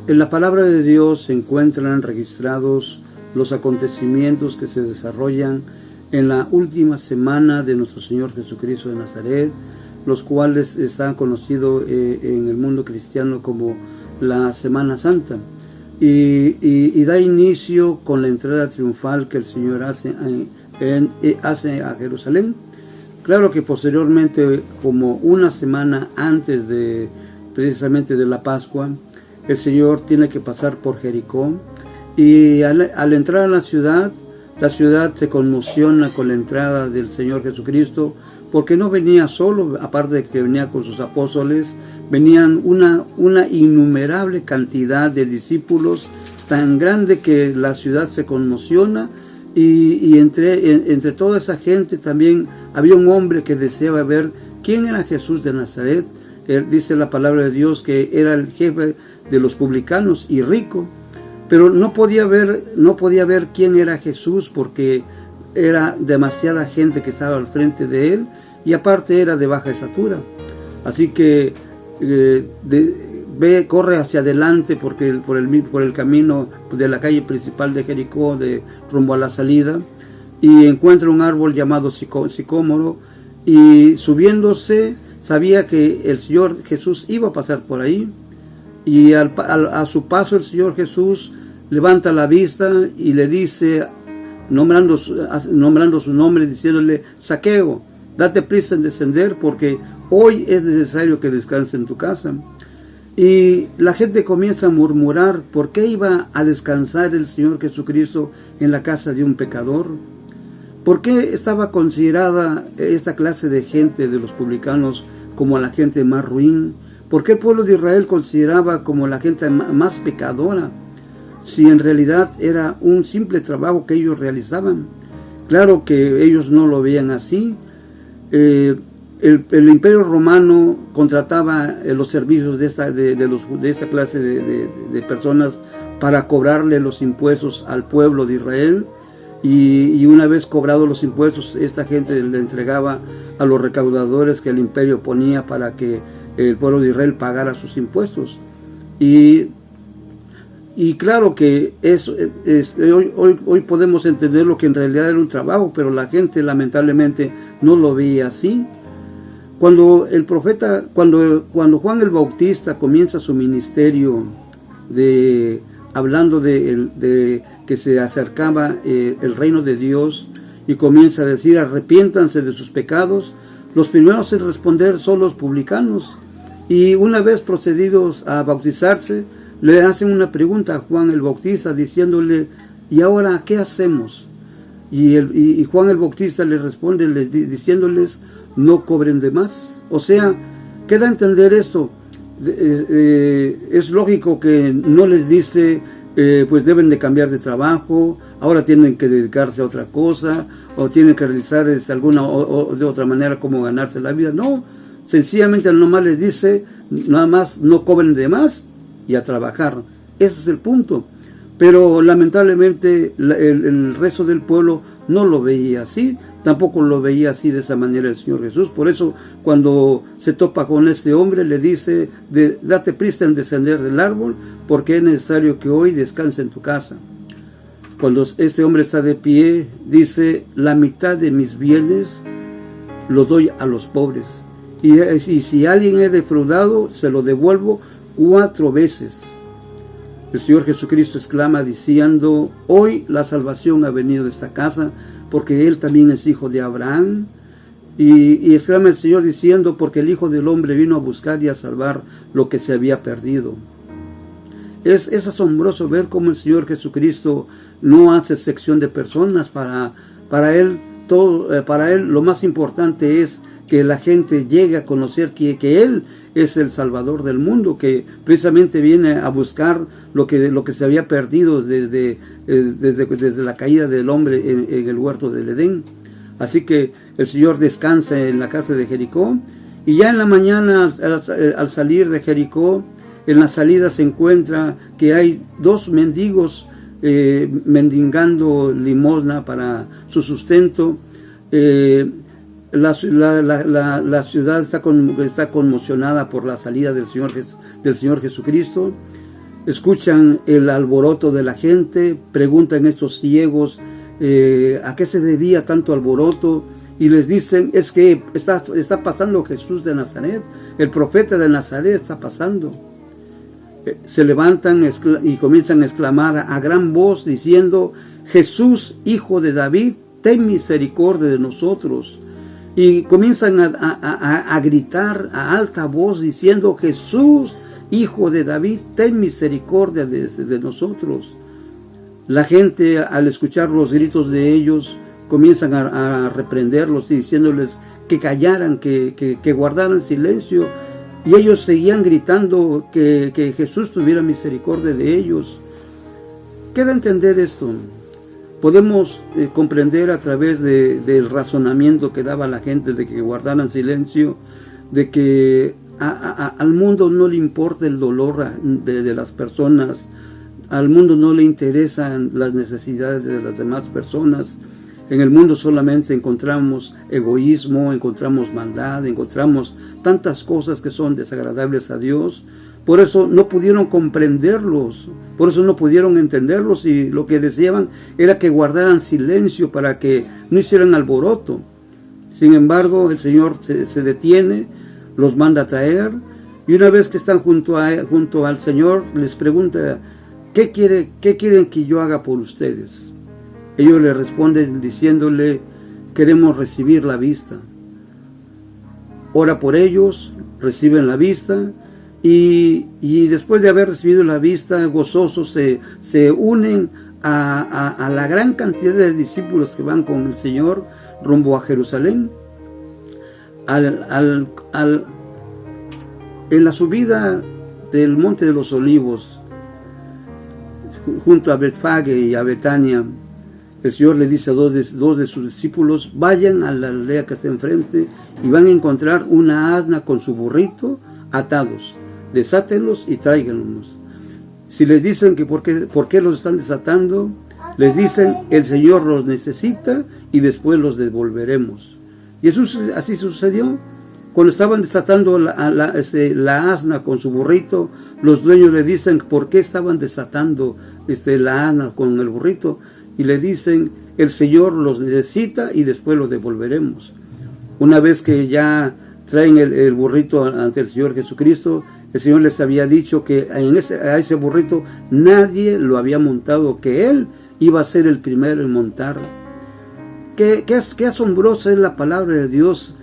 En la palabra de Dios se encuentran registrados los acontecimientos que se desarrollan en la última semana de nuestro Señor Jesucristo de Nazaret, los cuales están conocidos en el mundo cristiano como la Semana Santa. Y da inicio con la entrada triunfal que el Señor hace a Jerusalén. Claro que posteriormente, como una semana antes precisamente de la Pascua, el Señor tiene que pasar por Jericó, y al entrar a la ciudad se conmociona con la entrada del Señor Jesucristo, porque no venía solo, aparte de que venía con sus apóstoles, venían una innumerable cantidad de discípulos, tan grande que la ciudad se conmociona, y entre toda esa gente también había un hombre que deseaba ver quién era Jesús de Nazaret. Dice la palabra de Dios que era el jefe de los publicanos y rico, pero no podía ver quién era Jesús, porque era demasiada gente que estaba al frente de él, y aparte era de baja estatura. Así que corre hacia adelante por el camino de la calle principal de Jericó, rumbo a la salida, y encuentra un árbol llamado sicómoro, y subiéndose sabía que el Señor Jesús iba a pasar por ahí, y a su paso el Señor Jesús levanta la vista y le dice, nombrando su nombre, diciéndole: Zaqueo, date prisa en descender, porque hoy es necesario que descanse en tu casa. Y la gente comienza a murmurar: ¿por qué iba a descansar el Señor Jesucristo en la casa de un pecador? ¿Por qué estaba considerada esta clase de gente de los publicanos como la gente más ruin? ¿Por qué el pueblo de Israel consideraba como la gente más pecadora, si en realidad era un simple trabajo que ellos realizaban? Claro que ellos no lo veían así. El Imperio Romano contrataba los servicios de esta clase de personas para cobrarle los impuestos al pueblo de Israel, y una vez cobrados los impuestos, esta gente le entregaba a los recaudadores que el imperio ponía para que el pueblo de Israel pagara sus impuestos. Y claro que hoy podemos entender lo que en realidad era un trabajo, pero la gente lamentablemente no lo veía así. Cuando Juan el Bautista comienza su ministerio hablando de que se acercaba el reino de Dios, y comienza a decir: arrepiéntanse de sus pecados, los primeros en responder son los publicanos. Y una vez procedidos a bautizarse, le hacen una pregunta a Juan el Bautista, diciéndole: ¿y ahora qué hacemos? Y Juan el Bautista les responde diciéndoles: no cobren de más. O sea, ¿qué da a entender esto? Es lógico que no les dice pues deben de cambiar de trabajo, ahora tienen que dedicarse a otra cosa, o tienen que realizar alguna o de otra manera cómo ganarse la vida. No, sencillamente nomás les dice, nada más no cobren de más y a trabajar. Ese es el punto. Pero lamentablemente el resto del pueblo no lo veía así, tampoco lo veía así de esa manera el Señor Jesús. Por eso cuando se topa con este hombre, le dice: date prisa en descender del árbol, porque es necesario que hoy descanse en tu casa. Cuando este hombre está de pie, dice: la mitad de mis bienes los doy a los pobres, y si alguien he defraudado, se lo devuelvo 4 veces. El Señor Jesucristo exclama diciendo: hoy la salvación ha venido de esta casa, porque Él también es hijo de Abraham. Y exclama el Señor diciendo: porque el Hijo del Hombre vino a buscar y a salvar lo que se había perdido. Es asombroso ver cómo el Señor Jesucristo no hace sección de personas. Para Él lo más importante es que la gente llegue a conocer que Él es el Salvador del mundo, que precisamente viene a buscar lo que se había perdido desde la caída del hombre en el huerto del Edén. Así que el Señor descansa en la casa de Jericó, y ya en la mañana, al salir de Jericó, en la salida se encuentra que hay 2 mendigos mendigando limosna para su sustento. La ciudad está conmocionada por la salida del Señor Jesucristo. Escuchan el alboroto de la gente, preguntan estos ciegos a qué se debía tanto alboroto, y les dicen, es que está pasando Jesús de Nazaret, el profeta de Nazaret está pasando. Se levantan y comienzan a exclamar a gran voz diciendo, Jesús, hijo de David, ten misericordia de nosotros. Y comienzan a gritar a alta voz diciendo, Jesús, hijo de David, ten misericordia de nosotros. La gente, al escuchar los gritos de ellos, comienzan a reprenderlos y diciéndoles que callaran, que guardaran silencio. Y ellos seguían gritando que Jesús tuviera misericordia de ellos. ¿Qué da a entender esto? Podemos comprender a través del razonamiento que daba la gente de que guardaran silencio, de que al mundo no le importa el dolor de las personas, al mundo no le interesan las necesidades de las demás personas. En el mundo solamente encontramos egoísmo, encontramos maldad, encontramos tantas cosas que son desagradables a Dios. Por eso no pudieron comprenderlos, por eso no pudieron entenderlos, y lo que deseaban era que guardaran silencio para que no hicieran alboroto. Sin embargo, el Señor se detiene, los manda a traer, y una vez que están junto al Señor, les pregunta, ¿qué quieren que yo haga por ustedes? Ellos le responden diciéndole, queremos recibir la vista. Ora por ellos, reciben la vista, y después de haber recibido la vista, gozosos se unen a la gran cantidad de discípulos que van con el Señor rumbo a Jerusalén. En la subida del Monte de los Olivos, junto a Betfage y a Betania, el Señor le dice a dos de sus discípulos, vayan a la aldea que está enfrente y van a encontrar una asna con su burrito atados. Desátenlos y tráiganlos. Si les dicen que por qué los están desatando, les dicen, el Señor los necesita y después los devolveremos. Y eso así sucedió. Cuando estaban desatando la asna con su burrito, los dueños le dicen por qué estaban desatando la asna con el burrito, y le dicen, el Señor los necesita y después los devolveremos. Una vez que ya traen el burrito ante el Señor Jesucristo, el Señor les había dicho que a ese burrito nadie lo había montado, que Él iba a ser el primero en montar. Qué asombrosa es la palabra de Dios.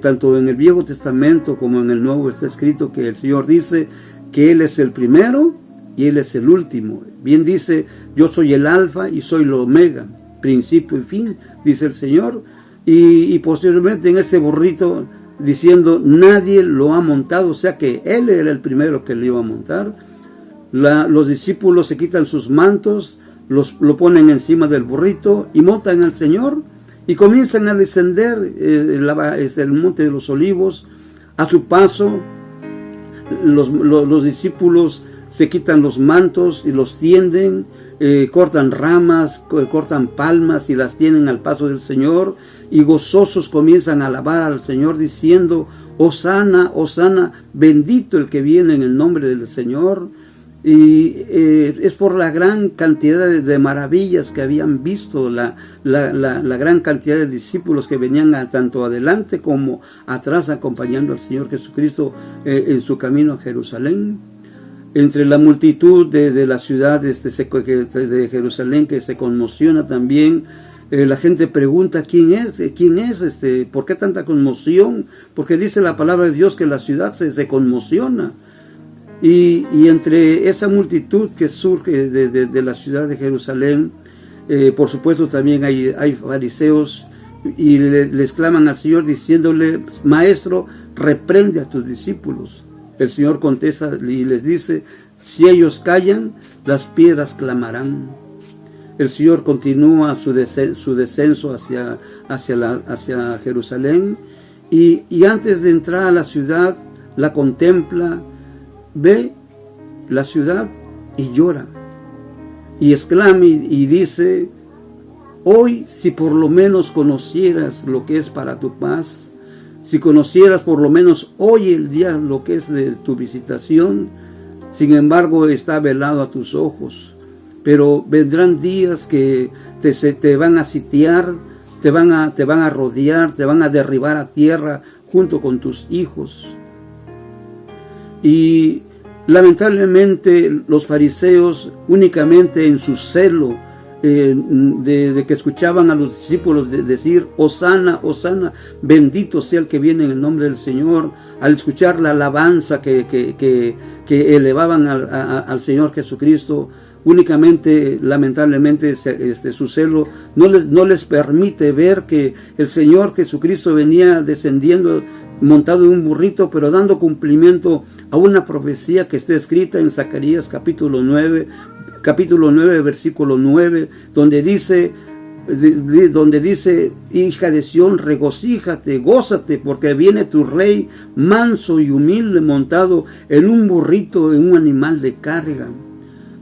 Tanto en el Viejo Testamento como en el Nuevo está escrito que el Señor dice que Él es el primero y Él es el último. Bien dice, yo soy el alfa y soy el omega, principio y fin, dice el Señor. Y posteriormente en ese burrito diciendo, nadie lo ha montado, o sea que Él era el primero que lo iba a montar. Los discípulos se quitan sus mantos, lo ponen encima del burrito y montan al Señor y comienzan a descender el Monte de los Olivos. A su paso, los discípulos se quitan los mantos y los tienden, cortan ramas, cortan palmas y las tienen al paso del Señor, y gozosos comienzan a alabar al Señor diciendo, Hosana, Hosana, bendito el que viene en el nombre del Señor. Y es por la gran cantidad de maravillas que habían visto, la gran cantidad de discípulos que venían tanto adelante como atrás acompañando al Señor Jesucristo en su camino a Jerusalén. Entre la multitud de la ciudad de Jerusalén que se conmociona también, la gente pregunta, ¿quién es? ¿Por qué tanta conmoción? Porque dice la palabra de Dios que la ciudad se conmociona. Y entre esa multitud que surge de la ciudad de Jerusalén, por supuesto también hay fariseos, y les claman al Señor diciéndole, Maestro, reprende a tus discípulos. El Señor contesta y les dice, si ellos callan, las piedras clamarán. El Señor continúa su descenso hacia Jerusalén, y antes de entrar a la ciudad, la contempla, ve la ciudad y llora. y exclama y dice: hoy, si por lo menos conocieras lo que es para tu paz, si conocieras por lo menos hoy el día lo que es de tu visitación, sin embargo está velado a tus ojos. Pero vendrán días que te van a sitiar, te van a rodear, te van a derribar a tierra junto con tus hijos. Y lamentablemente los fariseos, únicamente en su celo de que escuchaban a los discípulos decir: Hosana, Hosana, bendito sea el que viene en el nombre del Señor, al escuchar la alabanza que elevaban al Señor Jesucristo, únicamente, lamentablemente, su celo no les permite ver que el Señor Jesucristo venía descendiendo montado en un burrito, pero dando cumplimiento a una profecía que está escrita en Zacarías capítulo 9, versículo 9, donde dice: hija de Sión, regocíjate, gózate, porque viene tu rey manso y humilde, montado en un burrito, en un animal de carga.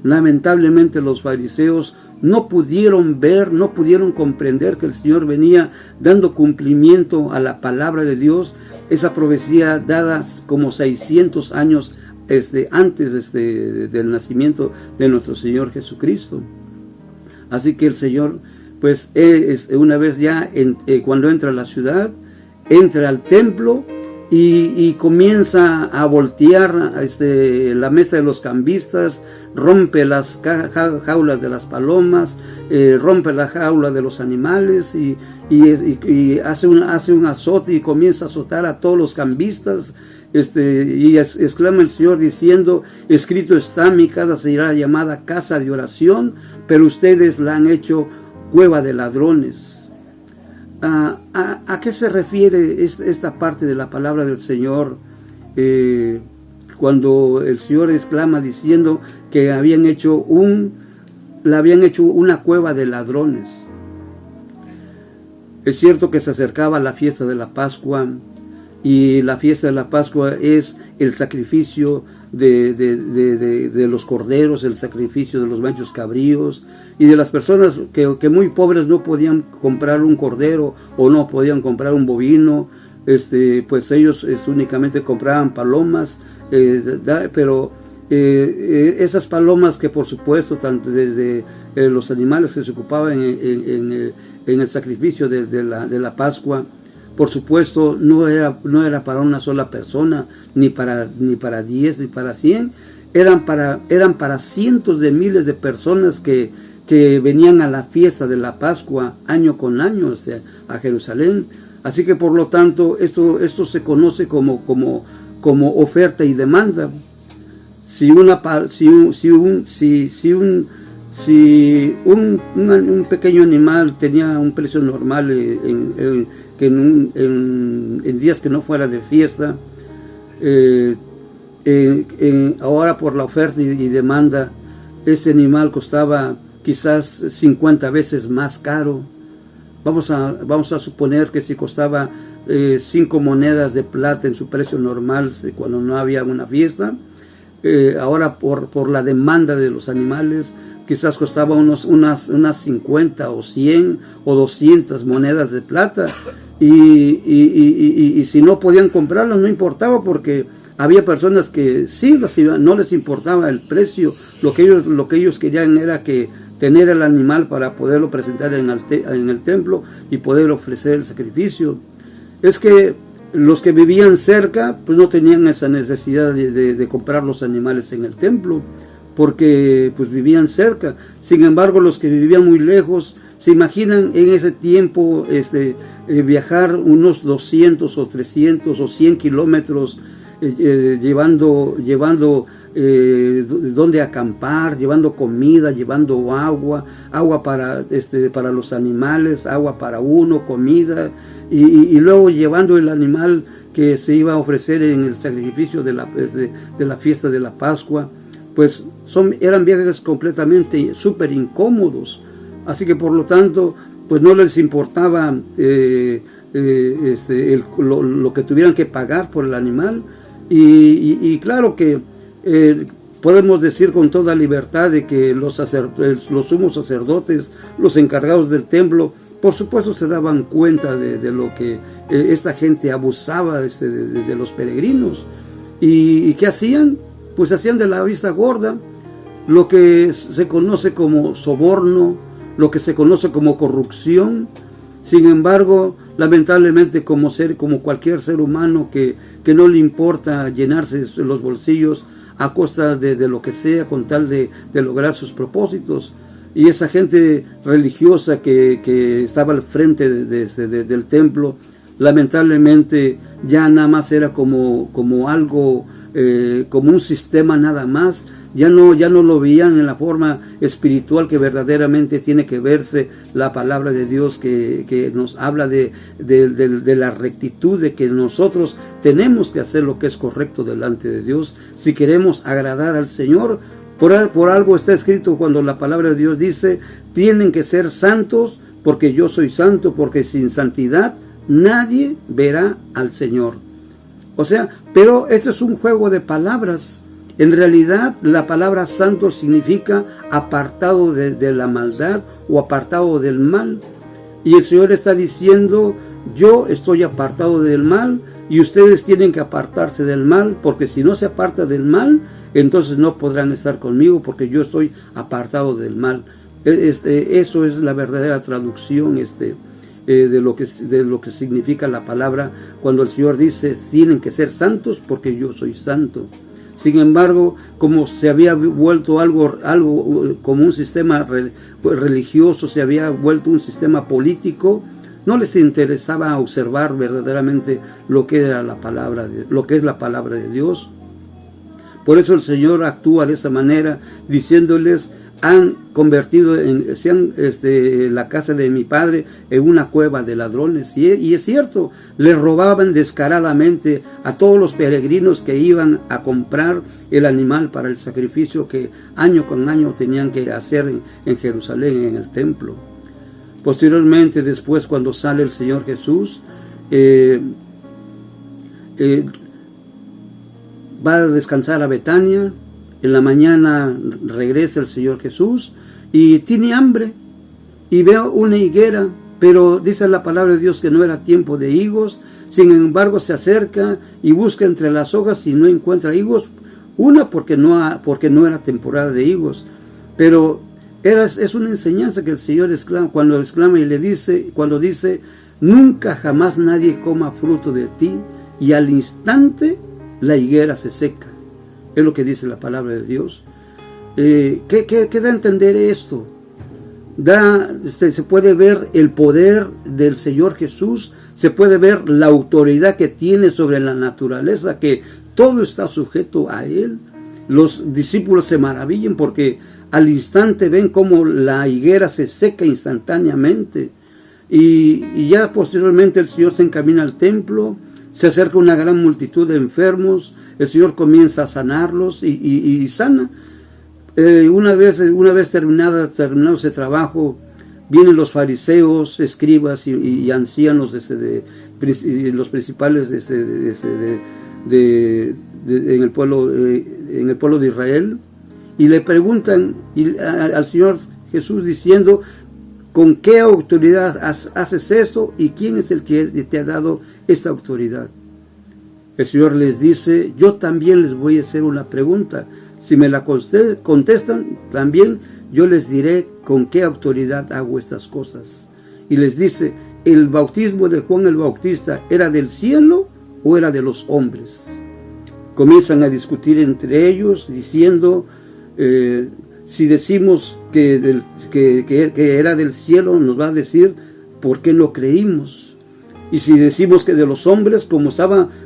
Lamentablemente los fariseos no pudieron ver, no pudieron comprender que el Señor venía dando cumplimiento a la palabra de Dios, esa profecía dada como 600 años antes del nacimiento de nuestro Señor Jesucristo. Así que el Señor, pues una vez ya cuando entra a la ciudad, entra al templo y comienza a voltear la mesa de los cambistas, rompe las jaulas de las palomas, rompe la jaula de los animales y hace un azote y comienza a azotar a todos los cambistas. Y exclama el Señor diciendo: escrito está, mi casa será llamada casa de oración, pero ustedes la han hecho cueva de ladrones. ¿A qué se refiere esta parte de la palabra del Señor? Cuando el Señor exclama diciendo que le habían hecho una cueva de ladrones. Es cierto que se acercaba la fiesta de la Pascua, y la fiesta de la Pascua es el sacrificio de los corderos, el sacrificio de los machos cabríos, y de las personas que muy pobres no podían comprar un cordero o no podían comprar un bovino, pues ellos únicamente compraban palomas, pero esas palomas, que por supuesto tanto desde los animales que se ocupaban en el sacrificio de la Pascua, por supuesto no era para una sola persona, ni para 10, ni para 100, eran para cientos de miles de personas que venían a la fiesta de la Pascua año con año a Jerusalén. Así que por lo tanto esto se conoce como oferta y demanda. Si un pequeño animal tenía un precio normal en días que no fuera de fiesta, ahora por la oferta y demanda, ese animal costaba quizás 50 veces más caro. Vamos a suponer que si costaba 5 monedas de plata en su precio normal cuando no había una fiesta, ahora por la demanda de los animales quizás costaba unas 50 o 100 o 200 monedas de plata, y si no podían comprarlo no importaba, porque había personas que sí no les importaba el precio. Lo que ellos querían era que tener el animal para poderlo presentar en el templo y poder ofrecer el sacrificio. Es que los que vivían cerca pues no tenían esa necesidad de comprar los animales en el templo, porque pues vivían cerca. Sin embargo, los que vivían muy lejos, se imaginan en ese tiempo viajar unos 200 o 300 o 100 kilómetros llevando donde acampar, llevando comida, llevando agua para los animales, agua para uno, comida, y luego llevando el animal que se iba a ofrecer en el sacrificio de la fiesta de la Pascua. Pues eran viajes completamente súper incómodos. Así que por lo tanto pues no les importaba lo que tuvieran que pagar por el animal. Y claro que podemos decir con toda libertad de que los sumos sacerdotes, los encargados del templo, por supuesto se daban cuenta de lo que esta gente abusaba de los peregrinos. ¿Y qué hacían? Pues hacían de la vista gorda lo que se conoce como soborno, lo que se conoce como corrupción. Sin embargo, lamentablemente, como cualquier ser humano que no le importa llenarse los bolsillos a costa de lo que sea con tal de lograr sus propósitos, y esa gente religiosa que estaba al frente del templo, lamentablemente ya nada más era como algo, como un sistema nada más. Ya no lo veían en la forma espiritual que verdaderamente tiene que verse la palabra de Dios, que nos habla de la rectitud, de que nosotros tenemos que hacer lo que es correcto delante de Dios si queremos agradar al Señor. Por algo está escrito cuando la palabra de Dios dice: tienen que ser santos porque yo soy santo, porque sin santidad nadie verá al Señor. O sea, pero esto es un juego de palabras. En realidad, la palabra santo significa apartado de la maldad o apartado del mal. Y el Señor está diciendo: yo estoy apartado del mal y ustedes tienen que apartarse del mal, porque si no se aparta del mal, entonces no podrán estar conmigo, porque yo estoy apartado del mal. Eso es la verdadera traducción de lo que significa la palabra cuando el Señor dice: tienen que ser santos porque yo soy santo. Sin embargo, como se había vuelto algo como un sistema religioso, se había vuelto un sistema político, no les interesaba observar verdaderamente lo que era lo que es la palabra de Dios. Por eso el Señor actúa de esa manera, diciéndoles: han convertido la casa de mi padre en una cueva de ladrones. Y es cierto, le robaban descaradamente a todos los peregrinos que iban a comprar el animal para el sacrificio que año con año tenían que hacer en Jerusalén, en el templo. Posteriormente, después, cuando sale el Señor Jesús, va a descansar a Betania. En la mañana regresa el Señor Jesús y tiene hambre y ve una higuera, pero dice la palabra de Dios que no era tiempo de higos. Sin embargo, se acerca y busca entre las hojas y no encuentra higos. Porque no era temporada de higos, pero es una enseñanza que el Señor exclama cuando dice: nunca jamás nadie coma fruto de ti, y al instante la higuera se seca. Es lo que dice la palabra de Dios. ¿Qué da a entender esto? Se puede ver el poder del Señor Jesús, se puede ver la autoridad que tiene sobre la naturaleza, que todo está sujeto a Él. Los discípulos se maravillan porque al instante ven cómo la higuera se seca instantáneamente. Y ya posteriormente el Señor se encamina al templo, se acerca una gran multitud de enfermos, el Señor comienza a sanarlos y sana. Una vez terminado ese trabajo, vienen los fariseos, escribas y ancianos los principales en el pueblo de Israel, y le preguntan al Señor Jesús diciendo: ¿con qué autoridad haces esto? ¿Y quién es el que te ha dado esta autoridad? El Señor les dice: yo también les voy a hacer una pregunta. Si me la contestan, también yo les diré con qué autoridad hago estas cosas. Y les dice: ¿el bautismo de Juan el Bautista era del cielo o era de los hombres? Comienzan a discutir entre ellos diciendo: si decimos que era del cielo, nos va a decir por qué no creímos. Y si decimos que de los hombres,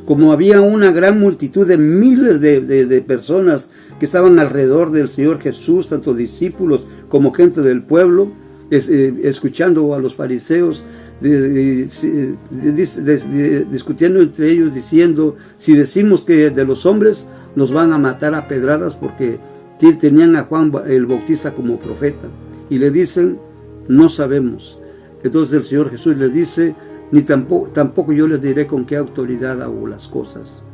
como había una gran multitud de miles de personas que estaban alrededor del Señor Jesús, tanto discípulos como gente del pueblo, escuchando a los fariseos, discutiendo entre ellos, diciendo: si decimos que de los hombres, nos van a matar a pedradas, porque tenían a Juan el Bautista como profeta. Y le dicen: no sabemos. Entonces el Señor Jesús les dice: ni tampoco yo les diré con qué autoridad hago las cosas.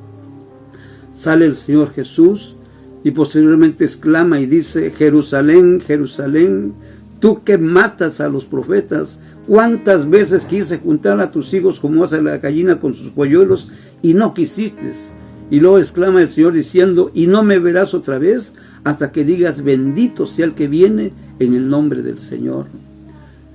Sale el Señor Jesús y posteriormente exclama y dice: Jerusalén, Jerusalén, tú que matas a los profetas, cuántas veces quise juntar a tus hijos como hace la gallina con sus polluelos y no quisiste. Y luego exclama el Señor diciendo: y no me verás otra vez hasta que digas: bendito sea el que viene en el nombre del Señor.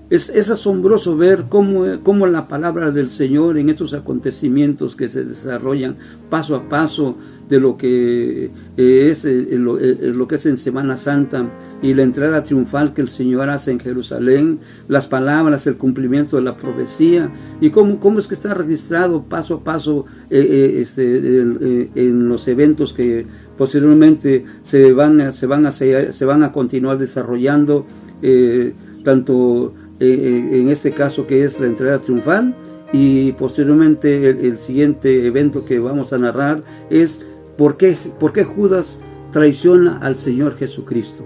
Es asombroso ver cómo la palabra del Señor en estos acontecimientos que se desarrollan paso a paso de lo que es en Semana Santa y la entrada triunfal que el Señor hace en Jerusalén, las palabras, el cumplimiento de la profecía, y cómo es que está registrado paso a paso en los eventos que posteriormente se van a continuar desarrollando, tanto en este caso que es la entrada triunfal, y posteriormente el siguiente evento que vamos a narrar es ¿por qué Judas traiciona al Señor Jesucristo?